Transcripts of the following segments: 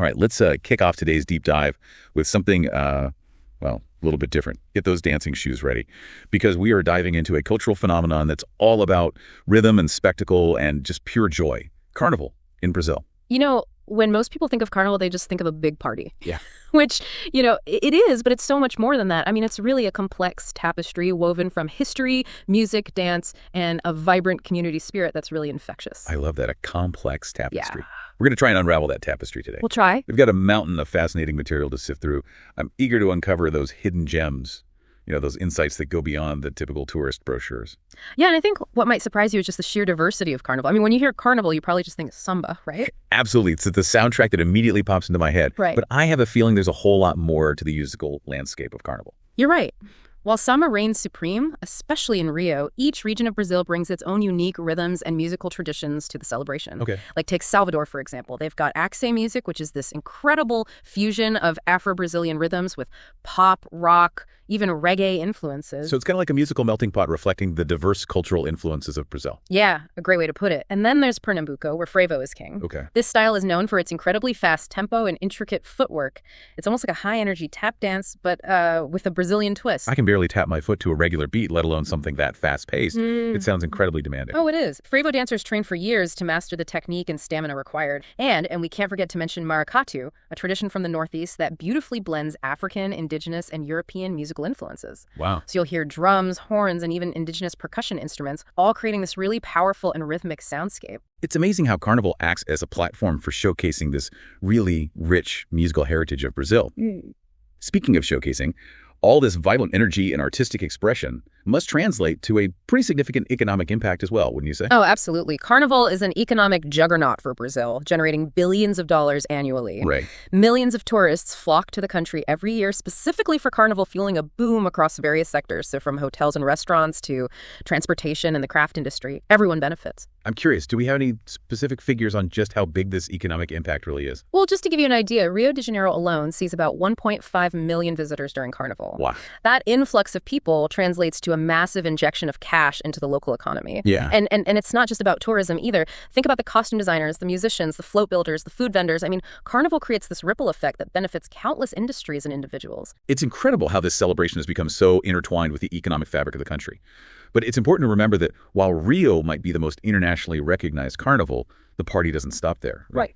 All right, let's kick off today's deep dive with something, well, a little bit different. Get those dancing shoes ready, because we are diving into a cultural phenomenon that's all about rhythm and spectacle and just pure joy. Carnival in Brazil. You know, when most people think of Carnival, they just think of a big party. Yeah. Which, you know, it is, but it's so much more than that. I mean, it's really a complex tapestry woven from history, music, dance, and a vibrant community spirit that's really infectious. I love that, a complex tapestry. Yeah. We're going to try and unravel that tapestry today. We'll try. We've got a mountain of fascinating material to sift through. I'm eager to uncover those hidden gems, you know, those insights that go beyond the typical tourist brochures. Yeah, and I think what might surprise you is just the sheer diversity of Carnival. I mean, when you hear Carnival, you probably just think samba, right? Absolutely. It's the soundtrack that immediately pops into my head. Right. But I have a feeling there's a whole lot more to the musical landscape of Carnival. You're right. While samba reigns supreme, especially in Rio, each region of Brazil brings its own unique rhythms and musical traditions to the celebration. Okay. Like take Salvador, for example. They've got Axe music, which is this incredible fusion of Afro-Brazilian rhythms with pop, rock, even reggae influences. So it's kind of like a musical melting pot reflecting the diverse cultural influences of Brazil. Yeah, a great way to put it. And then there's Pernambuco, where frevo is king. Okay. This style is known for its incredibly fast tempo and intricate footwork. It's almost like a high-energy tap dance, but with a Brazilian twist. I can barely tap my foot to a regular beat, let alone something that fast-paced. It sounds incredibly demanding. Oh, it is. Frevo dancers train for years to master the technique and stamina required. And we can't forget to mention maracatu, a tradition from the Northeast that beautifully blends African, indigenous, and European musical influences. Wow. So you'll hear drums, horns, and even indigenous percussion instruments, all creating this really powerful and rhythmic soundscape. It's amazing how Carnival acts as a platform for showcasing this really rich musical heritage of Brazil. Speaking of showcasing, all this vibrant energy and artistic expression must translate to a pretty significant economic impact as well, wouldn't you say? Oh, absolutely. Carnival is an economic juggernaut for Brazil, generating billions of dollars annually. Right. Millions of tourists flock to the country every year specifically for Carnival, fueling a boom across various sectors. So from hotels and restaurants to transportation and the craft industry, everyone benefits. I'm curious, do we have any specific figures on just how big this economic impact really is? Well, just to give you an idea, Rio de Janeiro alone sees about 1.5 million visitors during Carnival. Wow. That influx of people translates to a massive injection of cash into the local economy. Yeah. And it's not just about tourism either. Think about the costume designers, the musicians, the float builders, the food vendors. I mean, Carnival creates this ripple effect that benefits countless industries and individuals. It's incredible how this celebration has become so intertwined with the economic fabric of the country. But it's important to remember that while Rio might be the most internationally recognized carnival, the party doesn't stop there. Right.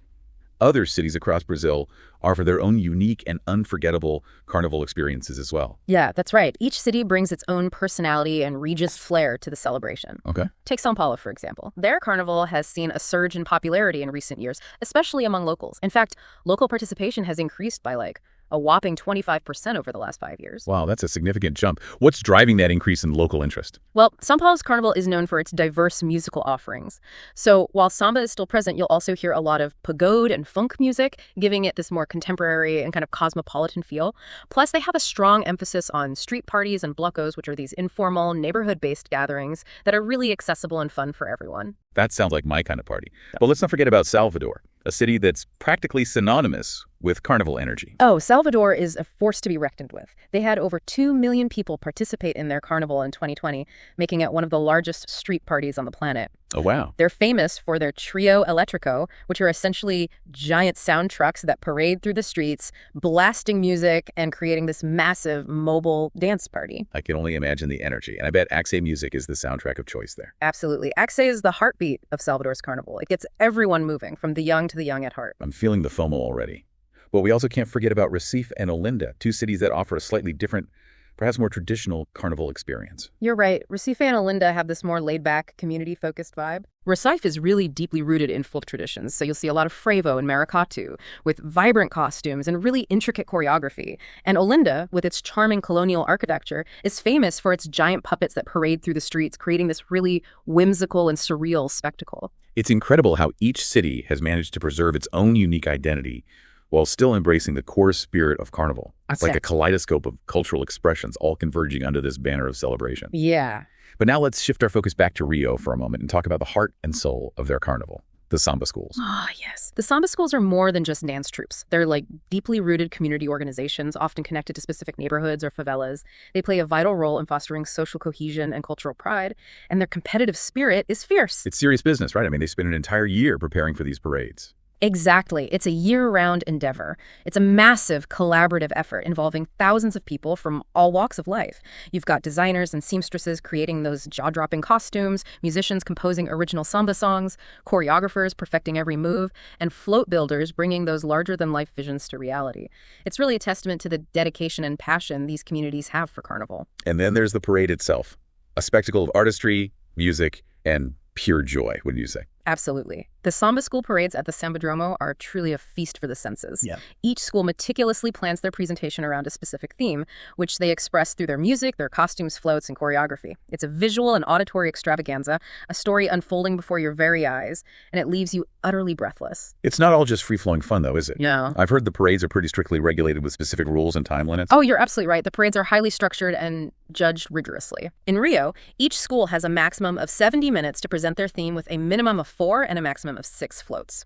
Other cities across Brazil offer their own unique and unforgettable carnival experiences as well. Yeah, that's right. Each city brings its own personality and region's flair to the celebration. Okay. Take São Paulo, for example. Their carnival has seen a surge in popularity in recent years, especially among locals. In fact, local participation has increased by a whopping 25% over the last 5 years. Wow, that's a significant jump. What's driving that increase in local interest? Well, São Paulo's carnival is known for its diverse musical offerings. So while samba is still present, you'll also hear a lot of pagode and funk music, giving it this more contemporary and kind of cosmopolitan feel. Plus, they have a strong emphasis on street parties and blocos, which are these informal, neighborhood-based gatherings that are really accessible and fun for everyone. That sounds like my kind of party. But let's not forget about Salvador, a city that's practically synonymous with carnival energy. Oh, Salvador is a force to be reckoned with. They had over 2 million people participate in their carnival in 2020, making it one of the largest street parties on the planet. Oh, wow. They're famous for their trio elétrico, which are essentially giant sound trucks that parade through the streets, blasting music and creating this massive mobile dance party. I can only imagine the energy. And I bet Axe music is the soundtrack of choice there. Absolutely. Axe is the heartbeat of Salvador's carnival. It gets everyone moving, from the young to the young at heart. I'm feeling the FOMO already. But we also can't forget about Recife and Olinda, two cities that offer a slightly different, perhaps more traditional carnival experience. You're right. Recife and Olinda have this more laid-back, community-focused vibe. Recife is really deeply rooted in folk traditions, so you'll see a lot of frevo and maracatu, with vibrant costumes and really intricate choreography. And Olinda, with its charming colonial architecture, is famous for its giant puppets that parade through the streets, creating this really whimsical and surreal spectacle. It's incredible how each city has managed to preserve its own unique identity while still embracing the core spirit of carnival. It's like a kaleidoscope of cultural expressions all converging under this banner of celebration. Yeah. But now let's shift our focus back to Rio for a moment and talk about the heart and soul of their carnival, the samba schools. Ah, yes. The samba schools are more than just dance troupes. They're like deeply rooted community organizations, often connected to specific neighborhoods or favelas. They play a vital role in fostering social cohesion and cultural pride, and their competitive spirit is fierce. It's serious business, right? I mean, they spend an entire year preparing for these parades. Exactly. It's a year-round endeavor. It's a massive collaborative effort involving thousands of people from all walks of life. You've got designers and seamstresses creating those jaw-dropping costumes, musicians composing original samba songs, choreographers perfecting every move, and float builders bringing those larger-than-life visions to reality. It's really a testament to the dedication and passion these communities have for Carnival. And then there's the parade itself, a spectacle of artistry, music, and pure joy, wouldn't you say? Absolutely. The Samba School parades at the Sambadromo are truly a feast for the senses. Yeah. Each school meticulously plans their presentation around a specific theme, which they express through their music, their costumes, floats, and choreography. It's a visual and auditory extravaganza, a story unfolding before your very eyes, and it leaves you utterly breathless. It's not all just free-flowing fun, though, is it? No. I've heard the parades are pretty strictly regulated with specific rules and time limits. Oh, you're absolutely right. The parades are highly structured and judged rigorously. In Rio, each school has a maximum of 70 minutes to present their theme with a minimum of 4 and a maximum of 6 floats.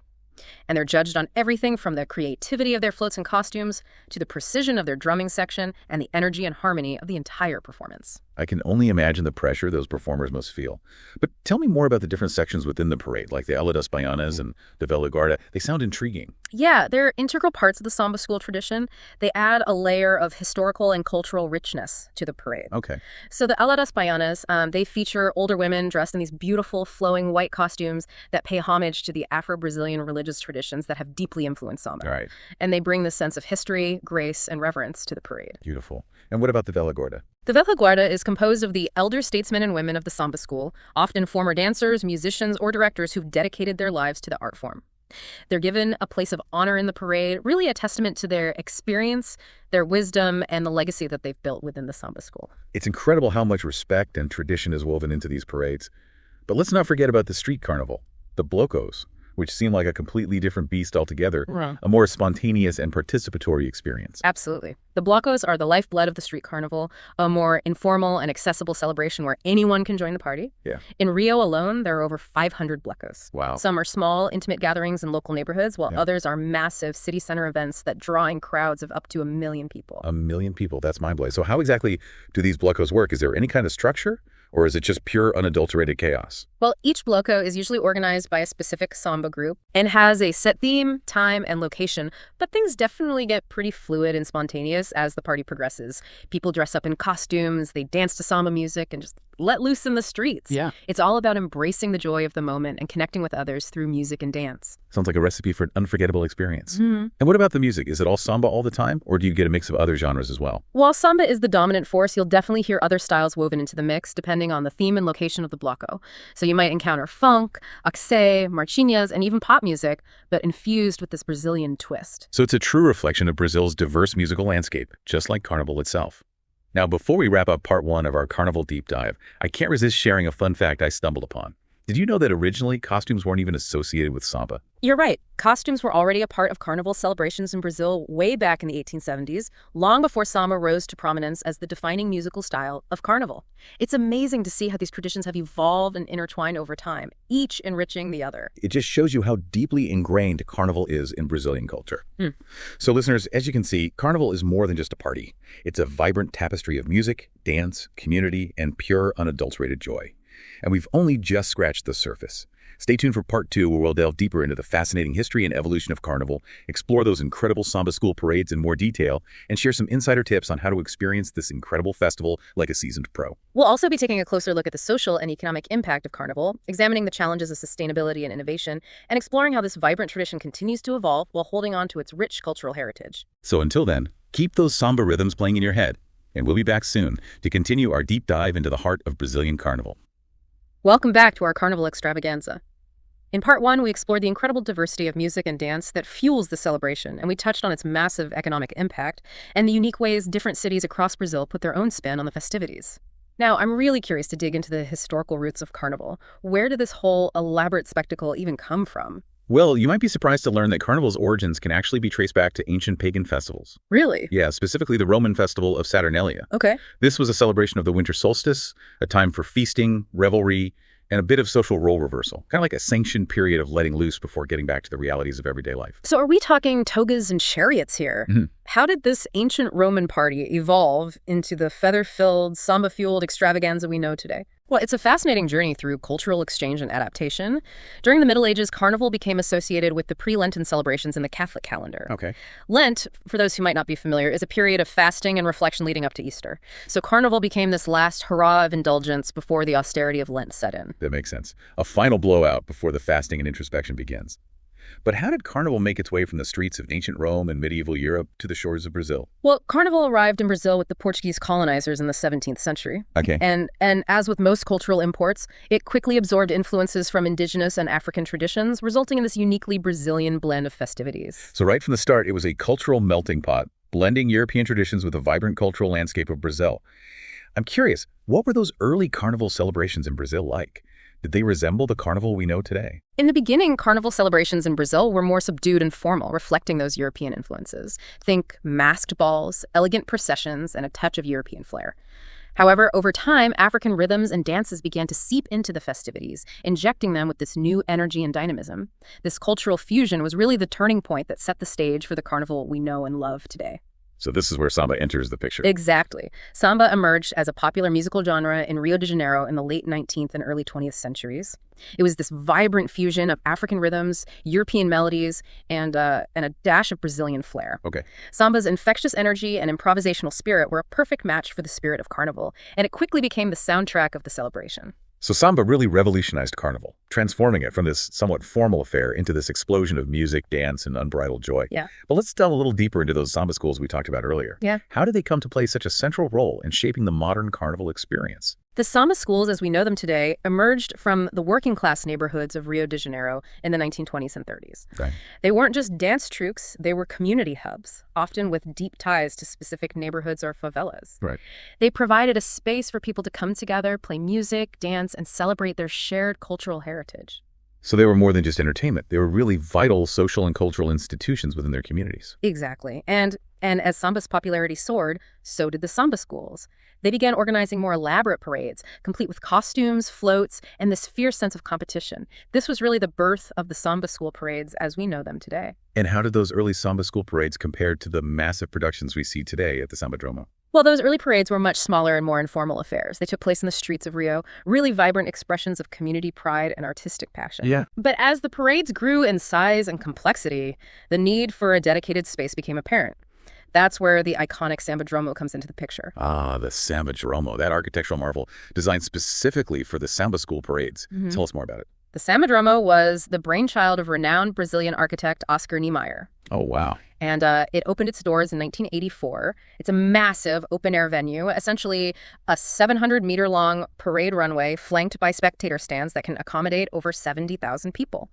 And they're judged on everything from the creativity of their floats and costumes to the precision of their drumming section and the energy and harmony of the entire performance. I can only imagine the pressure those performers must feel. But tell me more about the different sections within the parade, like the Ala das Baianas and the Velha Guarda. They sound intriguing. Yeah, they're integral parts of the Samba School tradition. They add a layer of historical and cultural richness to the parade. Okay. So the Ala das Baianas, they feature older women dressed in these beautiful flowing white costumes that pay homage to the Afro-Brazilian religious traditions that have deeply influenced Samba. All right. And they bring the sense of history, grace, and reverence to the parade. Beautiful. And what about the Velha Guarda? The Velha Guarda is composed of the elder statesmen and women of the Samba School, often former dancers, musicians, or directors who've dedicated their lives to the art form. They're given a place of honor in the parade, really a testament to their experience, their wisdom, and the legacy that they've built within the Samba School. It's incredible how much respect and tradition is woven into these parades. But let's not forget about the street carnival, the blocos, which seem like a completely different beast altogether, a more spontaneous and participatory experience. Absolutely. The blocos are the lifeblood of the street carnival, a more informal and accessible celebration where anyone can join the party. Yeah. In Rio alone, there are over 500 blocos. Wow. Some are small, intimate gatherings in local neighborhoods, while others are massive city center events that draw in crowds of up to 1 million people. 1 million people, that's mind-blowing. So how exactly do these blocos work? Is there any kind of structure? Or is it just pure, unadulterated chaos? Well, each bloco is usually organized by a specific samba group and has a set theme, time, and location, but things definitely get pretty fluid and spontaneous as the party progresses. People dress up in costumes, they dance to samba music, and just let loose in the streets. Yeah. It's all about embracing the joy of the moment and connecting with others through music and dance. Sounds like a recipe for an unforgettable experience. And what about the music? Is it all samba all the time, or do you get a mix of other genres as well? While samba is the dominant force, you'll definitely hear other styles woven into the mix, depending on the theme and location of the bloco. So you might encounter funk, axé, marchinhas, and even pop music, but infused with this Brazilian twist. So it's a true reflection of Brazil's diverse musical landscape, just like Carnival itself. Now, before we wrap up part 1 of our Carnival deep dive, I can't resist sharing a fun fact I stumbled upon. Did you know that originally costumes weren't even associated with samba? You're right. Costumes were already a part of carnival celebrations in Brazil way back in the 1870s, long before samba rose to prominence as the defining musical style of carnival. It's amazing to see how these traditions have evolved and intertwined over time, each enriching the other. It just shows you how deeply ingrained Carnival is in Brazilian culture. So listeners, as you can see, Carnival is more than just a party. It's a vibrant tapestry of music, dance, community, and pure, unadulterated joy. And we've only just scratched the surface. Stay tuned for part 2, where we'll delve deeper into the fascinating history and evolution of Carnival, explore those incredible Samba School parades in more detail, and share some insider tips on how to experience this incredible festival like a seasoned pro. We'll also be taking a closer look at the social and economic impact of Carnival, examining the challenges of sustainability and innovation, and exploring how this vibrant tradition continues to evolve while holding on to its rich cultural heritage. So until then, keep those samba rhythms playing in your head, and we'll be back soon to continue our deep dive into the heart of Brazilian Carnival. Welcome back to our Carnival extravaganza. In part 1, we explored the incredible diversity of music and dance that fuels the celebration, and we touched on its massive economic impact and the unique ways different cities across Brazil put their own spin on the festivities. Now, I'm really curious to dig into the historical roots of Carnival. Where did this whole elaborate spectacle even come from? Well, you might be surprised to learn that Carnival's origins can actually be traced back to ancient pagan festivals. Really? Yeah, specifically the Roman festival of Saturnalia. Okay. This was a celebration of the winter solstice, a time for feasting, revelry, and a bit of social role reversal, kind of like a sanctioned period of letting loose before getting back to the realities of everyday life. So are we talking togas and chariots here? How did this ancient Roman party evolve into the feather-filled, samba-fueled extravaganza we know today? Well, it's a fascinating journey through cultural exchange and adaptation. During the Middle Ages, Carnival became associated with the pre-Lenten celebrations in the Catholic calendar. Okay. Lent, for those who might not be familiar, is a period of fasting and reflection leading up to Easter. So Carnival became this last hurrah of indulgence before the austerity of Lent set in. That makes sense. A final blowout before the fasting and introspection begins. But how did Carnival make its way from the streets of ancient Rome and medieval Europe to the shores of Brazil? Well, Carnival arrived in Brazil with the Portuguese colonizers in the 17th century. Okay. And as with most cultural imports, it quickly absorbed influences from indigenous and African traditions, resulting in this uniquely Brazilian blend of festivities. So right from the start, it was a cultural melting pot, blending European traditions with the vibrant cultural landscape of Brazil. I'm curious, what were those early carnival celebrations in Brazil like? Did they resemble the carnival we know today? In the beginning, carnival celebrations in Brazil were more subdued and formal, reflecting those European influences. Think masked balls, elegant processions, and a touch of European flair. However, over time, African rhythms and dances began to seep into the festivities, injecting them with this new energy and dynamism. This cultural fusion was really the turning point that set the stage for the carnival we know and love today. So this is where samba enters the picture. Exactly. Samba emerged as a popular musical genre in Rio de Janeiro in the late 19th and early 20th centuries. It was this vibrant fusion of African rhythms, European melodies, and a dash of Brazilian flair. Okay. Samba's infectious energy and improvisational spirit were a perfect match for the spirit of carnival, and it quickly became the soundtrack of the celebration. So samba really revolutionized carnival, transforming it from this somewhat formal affair into this explosion of music, dance, and unbridled joy. Yeah. But let's delve a little deeper into those samba schools we talked about earlier. Yeah. How did they come to play such a central role in shaping the modern carnival experience? The samba schools, as we know them today, emerged from the working-class neighborhoods of Rio de Janeiro in the 1920s and 30s. Right. They weren't just dance troupes, they were community hubs, often with deep ties to specific neighborhoods or favelas. Right. They provided a space for people to come together, play music, dance, and celebrate their shared cultural heritage. So they were more than just entertainment. They were really vital social and cultural institutions within their communities. Exactly. And as samba's popularity soared, so did the samba schools. They began organizing more elaborate parades, complete with costumes, floats, and this fierce sense of competition. This was really the birth of the samba school parades as we know them today. And how did those early samba school parades compare to the massive productions we see today at the Sambadromo? Well, those early parades were much smaller and more informal affairs. They took place in the streets of Rio, really vibrant expressions of community pride and artistic passion. Yeah. But as the parades grew in size and complexity, the need for a dedicated space became apparent. That's where the iconic Sambadromo comes into the picture. Ah, the Sambadromo, that architectural marvel designed specifically for the samba school parades. Mm-hmm. Tell us more about it. The Sambadromo was the brainchild of renowned Brazilian architect Oscar Niemeyer. Oh, wow. And it opened its doors in 1984. It's a massive open-air venue, essentially a 700-meter-long parade runway flanked by spectator stands that can accommodate over 70,000 people.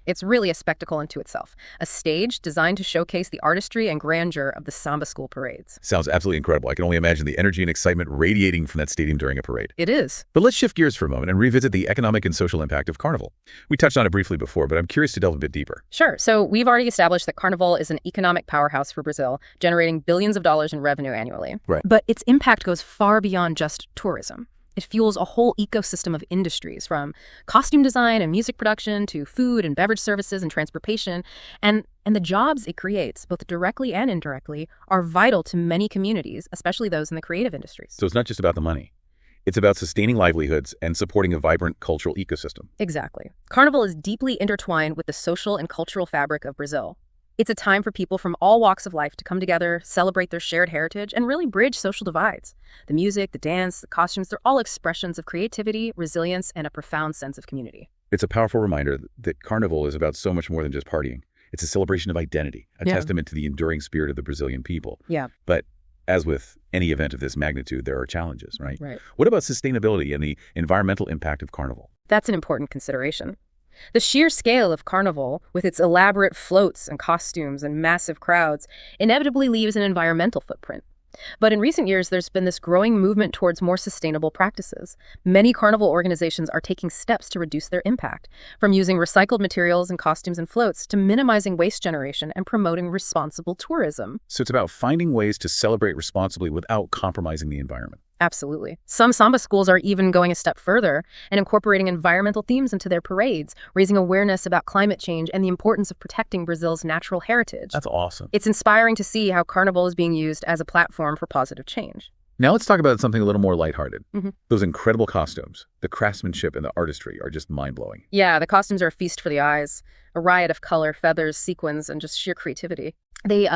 It's really a spectacle unto itself, a stage designed to showcase the artistry and grandeur of the samba school parades. Sounds absolutely incredible. I can only imagine the energy and excitement radiating from that stadium during a parade. It is. But let's shift gears for a moment and revisit the economic and social impact of Carnival. We touched on it briefly before, but I'm curious to delve a bit deeper. Sure. So we've already established that Carnival is an economic powerhouse for Brazil, generating billions of dollars in revenue annually. Right. But its impact goes far beyond just tourism. It fuels a whole ecosystem of industries, from costume design and music production to food and beverage services and transportation. And the jobs it creates, both directly and indirectly, are vital to many communities, especially those in the creative industries. So it's not just about the money. It's about sustaining livelihoods and supporting a vibrant cultural ecosystem. Exactly. Carnival is deeply intertwined with the social and cultural fabric of Brazil. It's a time for people from all walks of life to come together, celebrate their shared heritage, and really bridge social divides. The music, the dance, the costumes, they're all expressions of creativity, resilience, and a profound sense of community. It's a powerful reminder that Carnival is about so much more than just partying. It's a celebration of identity, a testament to the enduring spirit of the Brazilian people. Yeah. But as with any event of this magnitude, there are challenges, right? Right. What about sustainability and the environmental impact of Carnival? That's an important consideration. The sheer scale of Carnival, with its elaborate floats and costumes and massive crowds, inevitably leaves an environmental footprint. But in recent years, there's been this growing movement towards more sustainable practices. Many carnival organizations are taking steps to reduce their impact, from using recycled materials and costumes and floats to minimizing waste generation and promoting responsible tourism. So it's about finding ways to celebrate responsibly without compromising the environment. Absolutely. Some samba schools are even going a step further and incorporating environmental themes into their parades, raising awareness about climate change and the importance of protecting Brazil's natural heritage. That's awesome. It's inspiring to see how Carnival is being used as a platform for positive change. Now let's talk about something a little more lighthearted. hmm Those incredible costumes. The craftsmanship and the artistry are just mind-blowing. Yeah, the costumes are a feast for the eyes, a riot of color, feathers, sequins, and just sheer creativity. They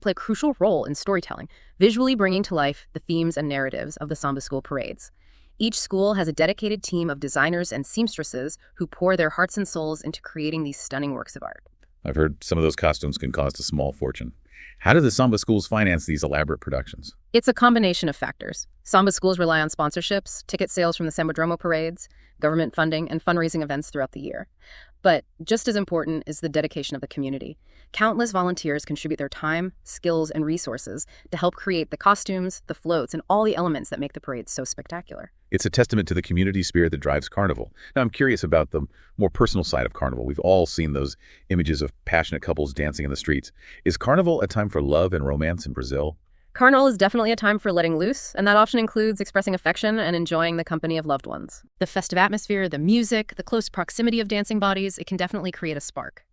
play a crucial role in storytelling, visually bringing to life the themes and narratives of the Samba School parades. Each school has a dedicated team of designers and seamstresses who pour their hearts and souls into creating these stunning works of art. I've heard some of those costumes can cost a small fortune. How do the Samba schools finance these elaborate productions? It's a combination of factors. Samba schools rely on sponsorships, ticket sales from the Sambadromo parades, government funding, and fundraising events throughout the year. But just as important is the dedication of the community. Countless volunteers contribute their time, skills, and resources to help create the costumes, the floats, and all the elements that make the parades so spectacular. It's a testament to the community spirit that drives Carnival. Now, I'm curious about the more personal side of Carnival. We've all seen those images of passionate couples dancing in the streets. Is Carnival a time for love and romance in Brazil? Carnival is definitely a time for letting loose, and that often includes expressing affection and enjoying the company of loved ones. The festive atmosphere, the music, the close proximity of dancing bodies, it can definitely create a spark.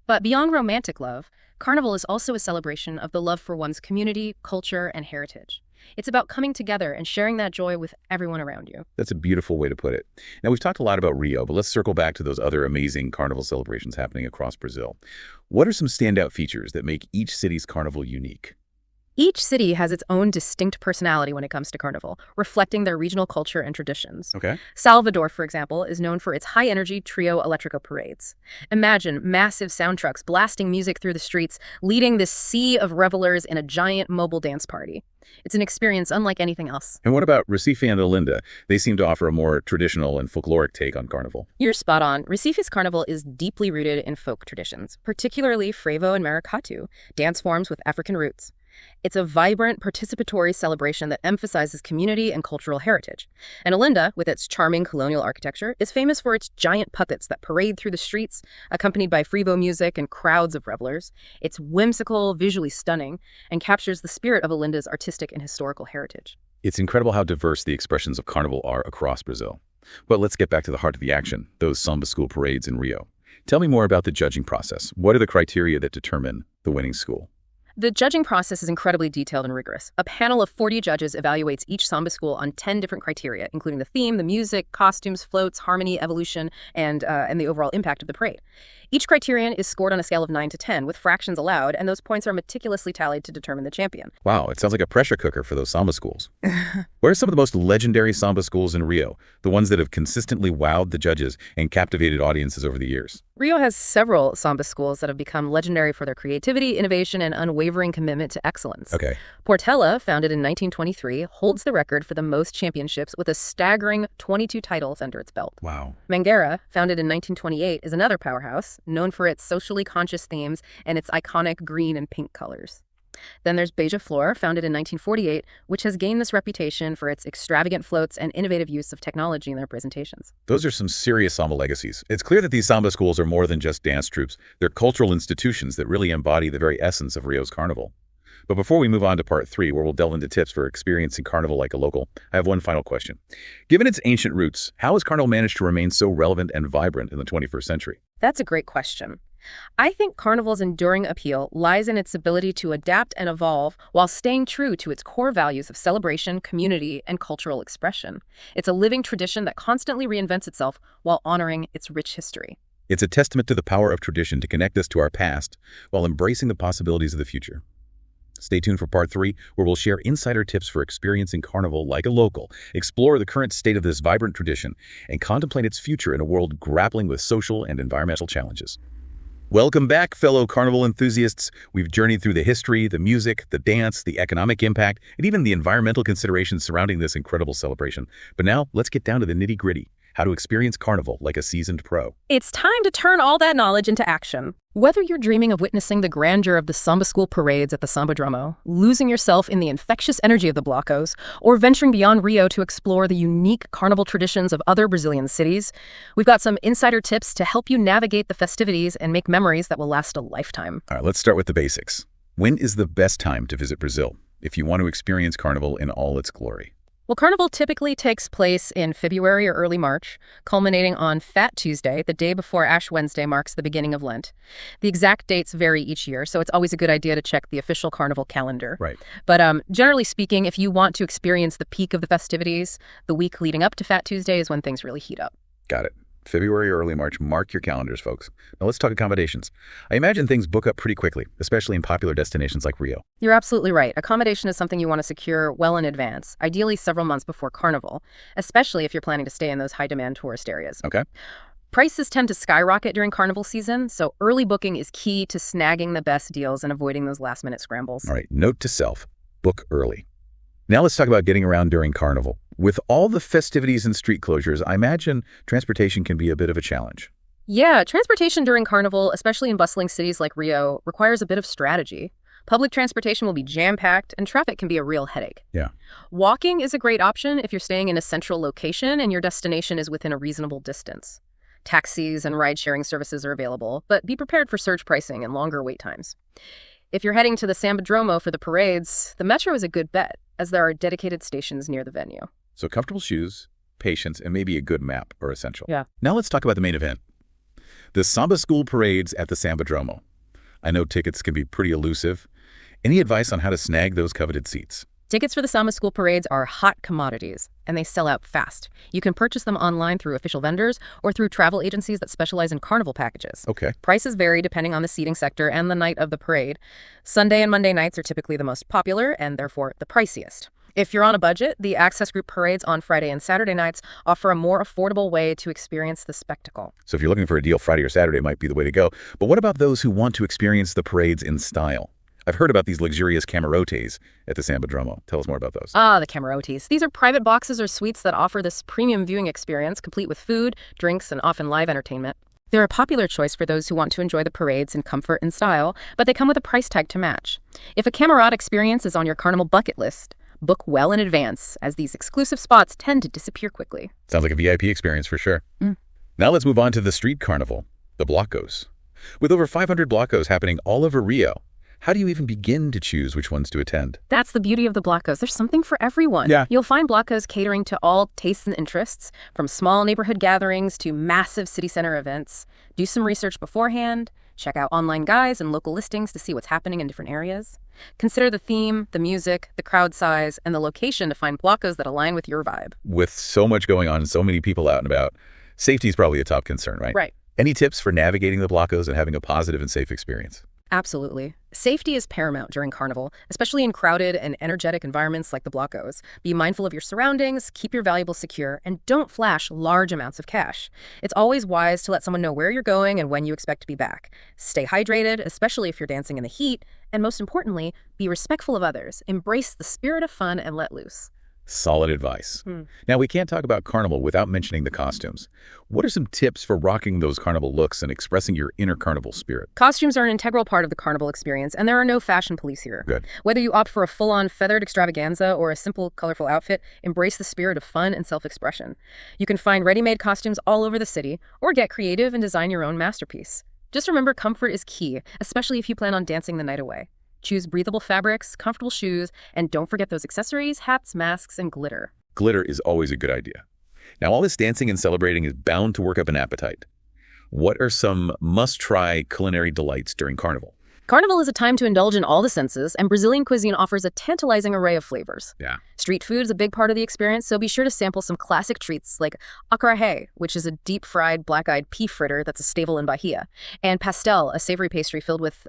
But beyond romantic love, Carnival is also a celebration of the love for one's community, culture, and heritage. It's about coming together and sharing that joy with everyone around you. That's a beautiful way to put it. Now, we've talked a lot about Rio, but let's circle back to those other amazing Carnival celebrations happening across Brazil. What are some standout features that make each city's Carnival unique? Each city has its own distinct personality when it comes to Carnival, reflecting their regional culture and traditions. Okay. Salvador, for example, is known for its high-energy trio electrico parades. Imagine massive sound trucks blasting music through the streets, leading this sea of revelers in a giant mobile dance party. It's an experience unlike anything else. And what about Recife and Olinda? They seem to offer a more traditional and folkloric take on Carnival. You're spot on. Recife's Carnival is deeply rooted in folk traditions, particularly frevo and maracatu, dance forms with African roots. It's a vibrant, participatory celebration that emphasizes community and cultural heritage. And Olinda, with its charming colonial architecture, is famous for its giant puppets that parade through the streets, accompanied by frevo music and crowds of revelers. It's whimsical, visually stunning, and captures the spirit of Olinda's artistic and historical heritage. It's incredible how diverse the expressions of Carnival are across Brazil. But let's get back to the heart of the action, those Samba school parades in Rio. Tell me more about the judging process. What are the criteria that determine the winning school? The judging process is incredibly detailed and rigorous. A panel of 40 judges evaluates each Samba school on 10 different criteria, including the theme, the music, costumes, floats, harmony, evolution, and the overall impact of the parade. Each criterion is scored on a scale of 9 to 10, with fractions allowed, and those points are meticulously tallied to determine the champion. Wow, it sounds like a pressure cooker for those Samba schools. Where are some of the most legendary Samba schools in Rio, the ones that have consistently wowed the judges and captivated audiences over the years? Rio has several Samba schools that have become legendary for their creativity, innovation, and unwavering commitment to excellence. Okay. Portela, founded in 1923, holds the record for the most championships with a staggering 22 titles under its belt. Wow. Mangueira, founded in 1928, is another powerhouse, known for its socially conscious themes and its iconic green and pink colors. Then there's Beija-Flor, founded in 1948, which has gained this reputation for its extravagant floats and innovative use of technology in their presentations. Those are some serious Samba legacies. It's clear that these Samba schools are more than just dance troupes. They're cultural institutions that really embody the very essence of Rio's Carnival. But before we move on to part 3, where we'll delve into tips for experiencing Carnival like a local, I have one final question. Given its ancient roots, how has Carnival managed to remain so relevant and vibrant in the 21st century? That's a great question. I think Carnival's enduring appeal lies in its ability to adapt and evolve while staying true to its core values of celebration, community, and cultural expression. It's a living tradition that constantly reinvents itself while honoring its rich history. It's a testament to the power of tradition to connect us to our past while embracing the possibilities of the future. Stay tuned for part 3, where we'll share insider tips for experiencing Carnival like a local, explore the current state of this vibrant tradition, and contemplate its future in a world grappling with social and environmental challenges. Welcome back, fellow Carnival enthusiasts. We've journeyed through the history, the music, the dance, the economic impact, and even the environmental considerations surrounding this incredible celebration. But now, let's get down to the nitty-gritty. How to experience Carnival like a seasoned pro. It's time to turn all that knowledge into action. Whether you're dreaming of witnessing the grandeur of the Samba school parades at the Sambadromo, losing yourself in the infectious energy of the blocos, or venturing beyond Rio to explore the unique Carnival traditions of other Brazilian cities, we've got some insider tips to help you navigate the festivities and make memories that will last a lifetime. All right, let's start with the basics. When is the best time to visit Brazil if you want to experience Carnival in all its glory? Well, Carnival typically takes place in February or early March, culminating on Fat Tuesday, the day before Ash Wednesday marks the beginning of Lent. The exact dates vary each year, so it's always a good idea to check the official Carnival calendar. Right. But generally speaking, if you want to experience the peak of the festivities, the week leading up to Fat Tuesday is when things really heat up. Got it. February or early March. Mark your calendars, folks. Now let's talk accommodations. I imagine things book up pretty quickly, especially in popular destinations like Rio. You're absolutely right. Accommodation is something you want to secure well in advance, ideally several months before Carnival, especially if you're planning to stay in those high-demand tourist areas. Okay. Prices tend to skyrocket during Carnival season, so early booking is key to snagging the best deals and avoiding those last-minute scrambles. All right. Note to self, book early. Now let's talk about getting around during Carnival. With all the festivities and street closures, I imagine transportation can be a bit of a challenge. Yeah, transportation during Carnival, especially in bustling cities like Rio, requires a bit of strategy. Public transportation will be jam-packed, and traffic can be a real headache. Yeah. Walking is a great option if you're staying in a central location and your destination is within a reasonable distance. Taxis and ride-sharing services are available, but be prepared for surge pricing and longer wait times. If you're heading to the Sambadromo for the parades, the metro is a good bet, as there are dedicated stations near the venue. So comfortable shoes, patience, and maybe a good map are essential. Yeah. Now let's talk about the main event. The Samba School parades at the Sambadromo. I know tickets can be pretty elusive. Any advice on how to snag those coveted seats? Tickets for the Samba School parades are hot commodities, and they sell out fast. You can purchase them online through official vendors or through travel agencies that specialize in carnival packages. Okay. Prices vary depending on the seating sector and the night of the parade. Sunday and Monday nights are typically the most popular and therefore the priciest. If you're on a budget, the Access Group parades on Friday and Saturday nights offer a more affordable way to experience the spectacle. So if you're looking for a deal, Friday or Saturday might be the way to go. But what about those who want to experience the parades in style? I've heard about these luxurious camarotes at the Sambadromo. Tell us more about those. The camarotes. These are private boxes or suites that offer this premium viewing experience, complete with food, drinks, and often live entertainment. They're a popular choice for those who want to enjoy the parades in comfort and style, but they come with a price tag to match. If a camarade experience is on your Carnival bucket list, book well in advance, as these exclusive spots tend to disappear quickly. Sounds like a VIP experience for sure. Now let's move on to the street carnival, the Blocos. With over 500 Blocos happening all over Rio, how do you even begin to choose which ones to attend? That's the beauty of the Blocos. There's something for everyone. Yeah. You'll find Blocos catering to all tastes and interests, from small neighborhood gatherings to massive city center events. Do some research beforehand. Check out online guides and local listings to see what's happening in different areas. Consider the theme, the music, the crowd size, and the location to find Blocos that align with your vibe. With so much going on and so many people out and about, safety is probably a top concern, right? Right. Any tips for navigating the Blocos and having a positive and safe experience? Absolutely. Safety is paramount during Carnival, especially in crowded and energetic environments like the Blocos. Be mindful of your surroundings, keep your valuables secure, and don't flash large amounts of cash. It's always wise to let someone know where you're going and when you expect to be back. Stay hydrated, especially if you're dancing in the heat, and most importantly, be respectful of others. Embrace the spirit of fun and let loose. Solid advice. Now, we can't talk about Carnival without mentioning the costumes. What are some tips for rocking those Carnival looks and expressing your inner Carnival spirit? Costumes are an integral part of the Carnival experience, and there are no fashion police here. Good. Whether you opt for a full-on feathered extravaganza or a simple, colorful outfit, embrace the spirit of fun and self-expression. You can find ready-made costumes all over the city, or get creative and design your own masterpiece. Just remember, comfort is key, especially if you plan on dancing the night away. Choose breathable fabrics, comfortable shoes, and don't forget those accessories, hats, masks, and glitter. Glitter is always a good idea. Now, all this dancing and celebrating is bound to work up an appetite. What are some must-try culinary delights during Carnival? Carnival is a time to indulge in all the senses, and Brazilian cuisine offers a tantalizing array of flavors. Yeah. Street food is a big part of the experience, so be sure to sample some classic treats like acarajé, which is a deep-fried black-eyed pea fritter that's a staple in Bahia, and pastel, a savory pastry filled with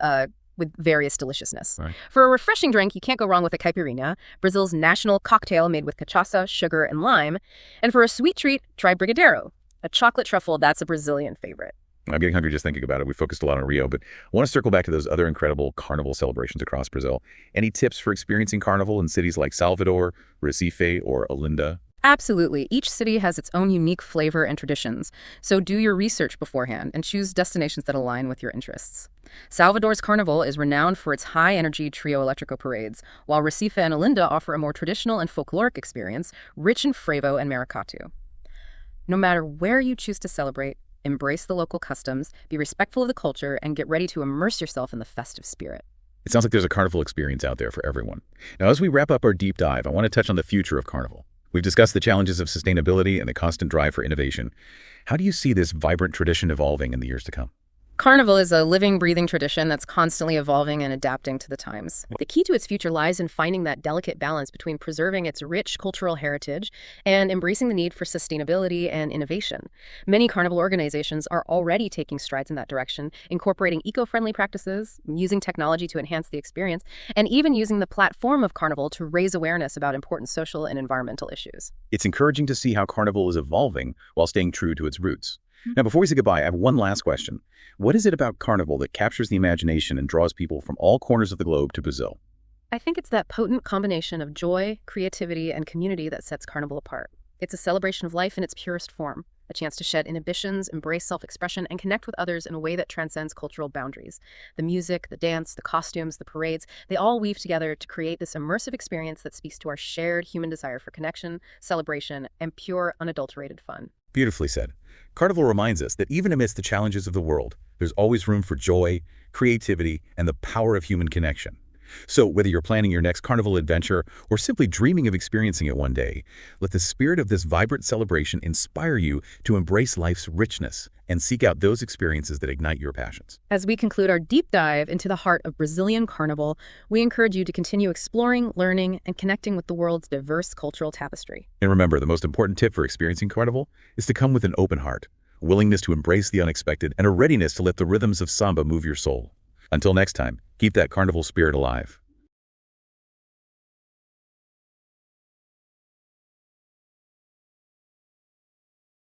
various deliciousness. Right. For a refreshing drink, you can't go wrong with a caipirinha, Brazil's national cocktail made with cachaça, sugar, and lime. And for a sweet treat, try brigadeiro, a chocolate truffle that's a Brazilian favorite. I'm getting hungry just thinking about it. We focused a lot on Rio, but I want to circle back to those other incredible Carnival celebrations across Brazil. Any tips for experiencing Carnival in cities like Salvador, Recife, or Olinda? Absolutely. Each city has its own unique flavor and traditions, so do your research beforehand and choose destinations that align with your interests. Salvador's Carnival is renowned for its high-energy trio electrico parades, while Recife and Olinda offer a more traditional and folkloric experience, rich in frevo and maracatu. No matter where you choose to celebrate, embrace the local customs, be respectful of the culture, and get ready to immerse yourself in the festive spirit. It sounds like there's a Carnival experience out there for everyone. Now, as we wrap up our deep dive, I want to touch on the future of Carnival. We've discussed the challenges of sustainability and the constant drive for innovation. How do you see this vibrant tradition evolving in the years to come? Carnival is a living, breathing tradition that's constantly evolving and adapting to the times. The key to its future lies in finding that delicate balance between preserving its rich cultural heritage and embracing the need for sustainability and innovation. Many carnival organizations are already taking strides in that direction, incorporating eco-friendly practices, using technology to enhance the experience, and even using the platform of Carnival to raise awareness about important social and environmental issues. It's encouraging to see how Carnival is evolving while staying true to its roots. Now, before we say goodbye, I have one last question. What is it about Carnival that captures the imagination and draws people from all corners of the globe to Brazil? I think it's that potent combination of joy, creativity, and community that sets Carnival apart. It's a celebration of life in its purest form, a chance to shed inhibitions, embrace self-expression, and connect with others in a way that transcends cultural boundaries. The music, the dance, the costumes, the parades, they all weave together to create this immersive experience that speaks to our shared human desire for connection, celebration, and pure, unadulterated fun. Beautifully said. Carnival reminds us that even amidst the challenges of the world, there's always room for joy, creativity, and the power of human connection. So whether you're planning your next Carnival adventure or simply dreaming of experiencing it one day, let the spirit of this vibrant celebration inspire you to embrace life's richness and seek out those experiences that ignite your passions. As we conclude our deep dive into the heart of Brazilian Carnival, we encourage you to continue exploring, learning, and connecting with the world's diverse cultural tapestry. And remember, the most important tip for experiencing Carnival is to come with an open heart, a willingness to embrace the unexpected, and a readiness to let the rhythms of samba move your soul. Until next time, keep that Carnival spirit alive.